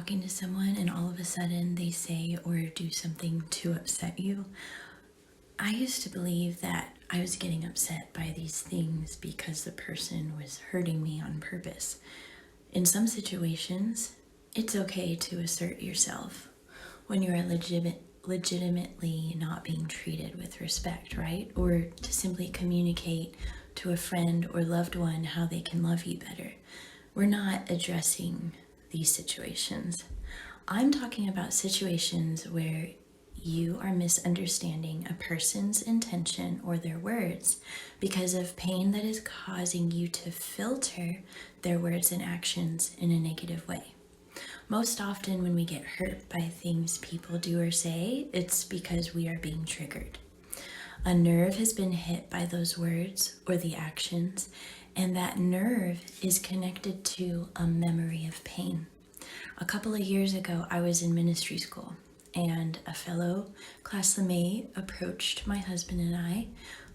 talking to someone and all of a sudden they say or do something to upset you? I used to believe that I was getting upset by these things because the person was hurting me on purpose. In some situations, it's okay to assert yourself when you are legitimately not being treated with respect, right? Or to simply communicate to a friend or loved one how they can love you better. We're not addressing these situations. I'm talking about situations where you are misunderstanding a person's intention or their words because of pain that is causing you to filter their words and actions in a negative way. Most often when we get hurt by things people do or say, it's because we are being triggered. A nerve has been hit by those words or the actions, and that nerve is connected to a memory of pain. A couple of years ago, I was in ministry school, and a fellow classmate approached my husband and I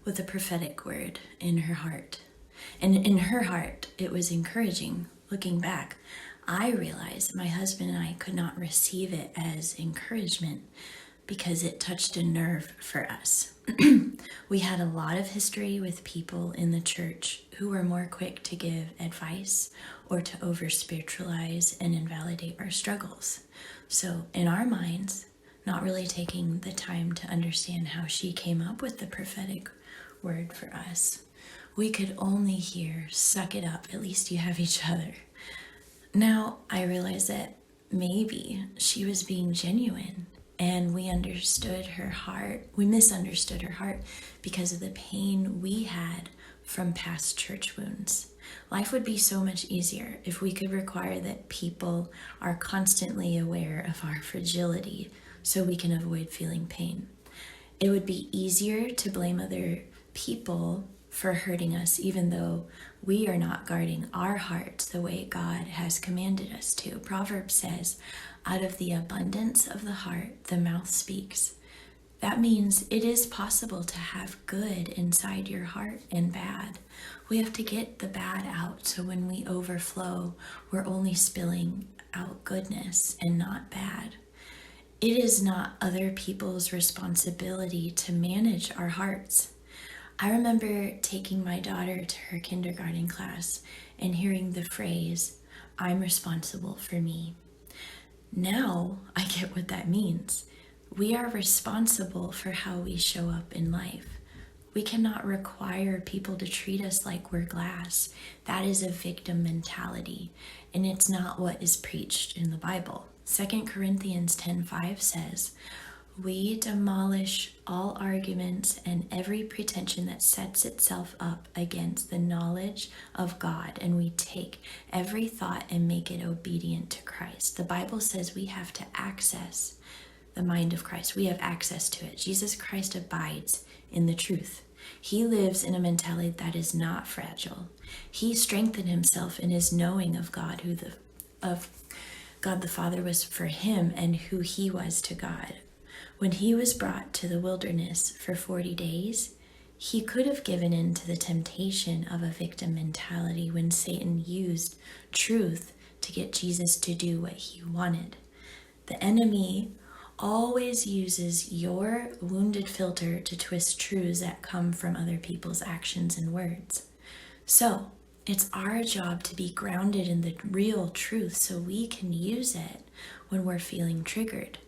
with a prophetic word in her heart. And in her heart, it was encouraging. Looking back, I realized my husband and I could not receive it as encouragement because it touched a nerve for us. We had a lot of history with people in the church who were more quick to give advice or to over spiritualize and invalidate our struggles. So in our minds, not really taking the time to understand how she came up with the prophetic word for us, we could only hear, "Suck it up, at least you have each other." Now I realize that maybe she was being genuine and we misunderstood her heart because of the pain we had from past church wounds. Life would be so much easier if we could require that people are constantly aware of our fragility so we can avoid feeling pain. It would be easier to blame other people for hurting us, even though we are not guarding our hearts the way God has commanded us to. Proverbs says, "Out of the abundance of the heart, the mouth speaks." That means it is possible to have good inside your heart and bad. We have to get the bad out, so when we overflow, we're only spilling out goodness and not bad. It is not other people's responsibility to manage our hearts. I remember taking my daughter to her kindergarten class and hearing the phrase, "I'm responsible for me." Now I get what that means. We are responsible for how we show up in life. We cannot require people to treat us like we're glass. That is a victim mentality, and it's not what is preached in the Bible. 2 Corinthians 10:5 says, "We demolish all arguments and every pretension that sets itself up against the knowledge of God, and we take every thought and make it obedient to Christ." The Bible says we have to access the mind of Christ. We have access to it. Jesus Christ abides in the truth. He lives in a mentality that is not fragile. He strengthened himself in his knowing of God, of God the Father was for him and who he was to God. When he was brought to the wilderness for 40 days, he could have given in to the temptation of a victim mentality when Satan used truth to get Jesus to do what he wanted. The enemy always uses your wounded filter to twist truths that come from other people's actions and words. So it's our job to be grounded in the real truth so we can use it when we're feeling triggered.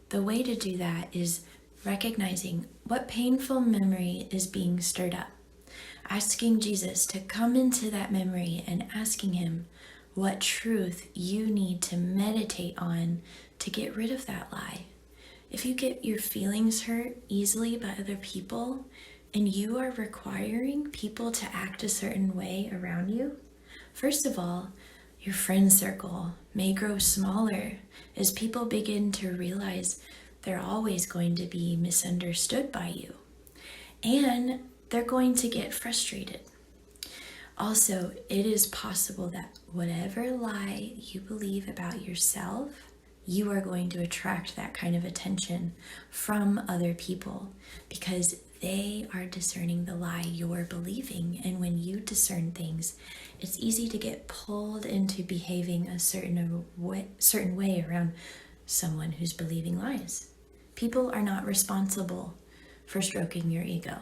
The way to do that is recognizing what painful memory is being stirred up, asking Jesus to come into that memory and asking him what truth you need to meditate on to get rid of that lie. If you get your feelings hurt easily by other people and you are requiring people to act a certain way around you, first of all, your friend circle may grow smaller as people begin to realize they're always going to be misunderstood by you. And they're going to get frustrated. Also, it is possible that whatever lie you believe about yourself, you are going to attract that kind of attention from other people because They are discerning the lie you're believing. And when you discern things, it's easy to get pulled into behaving a certain way around someone who's believing lies. People are not responsible for stroking your ego.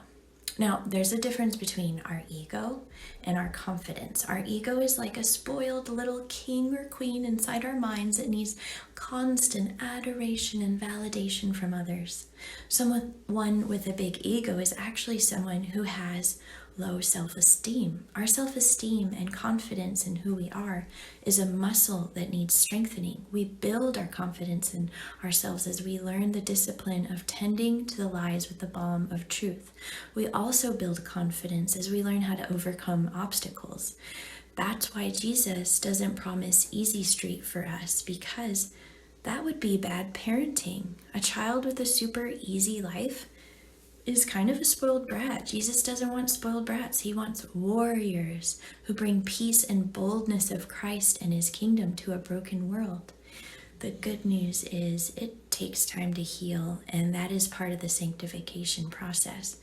Now, there's a difference between our ego and our confidence. Our ego is like a spoiled little king or queen inside our minds that needs constant adoration and validation from others. Someone with a big ego is actually someone who has low self-esteem. Our self-esteem and confidence in who we are is a muscle that needs strengthening. We build our confidence in ourselves as we learn the discipline of tending to the lies with the balm of truth. We also build confidence as we learn how to overcome obstacles. That's why Jesus doesn't promise easy street for us, because that would be bad parenting. A child with a super easy life is kind of a spoiled brat. Jesus doesn't want spoiled brats. He wants warriors who bring peace and boldness of Christ and his kingdom to a broken world. The good news is it takes time to heal, and that is part of the sanctification process.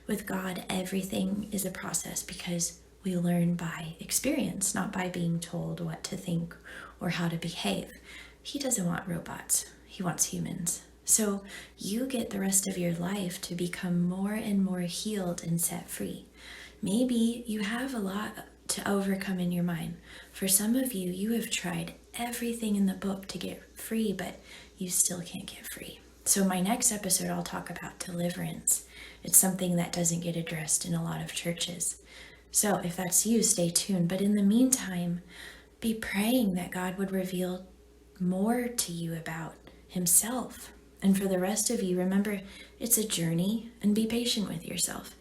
With God, everything is a process because we learn by experience, not by being told what to think or how to behave. He doesn't want robots. He wants humans. So you get the rest of your life to become more and more healed and set free. Maybe you have a lot to overcome in your mind. For some of you, you have tried everything in the book to get free, but you still can't get free. So my next episode, I'll talk about deliverance. It's something that doesn't get addressed in a lot of churches. So if that's you, stay tuned. But in the meantime, be praying that God would reveal more to you about himself. And for the rest of you, remember, it's a journey, and be patient with yourself.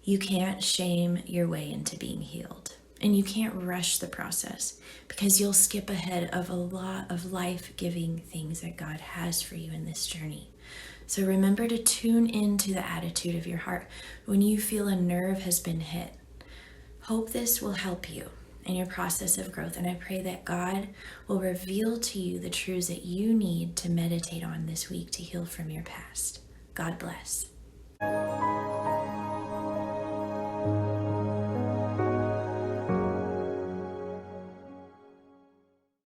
You can't shame your way into being healed, and you can't rush the process, because you'll skip ahead of a lot of life-giving things that God has for you in this journey. So remember to tune into the attitude of your heart when you feel a nerve has been hit. Hope this will help you in your process of growth, and I pray that God will reveal to you the truths that you need to meditate on this week to heal from your past. God bless.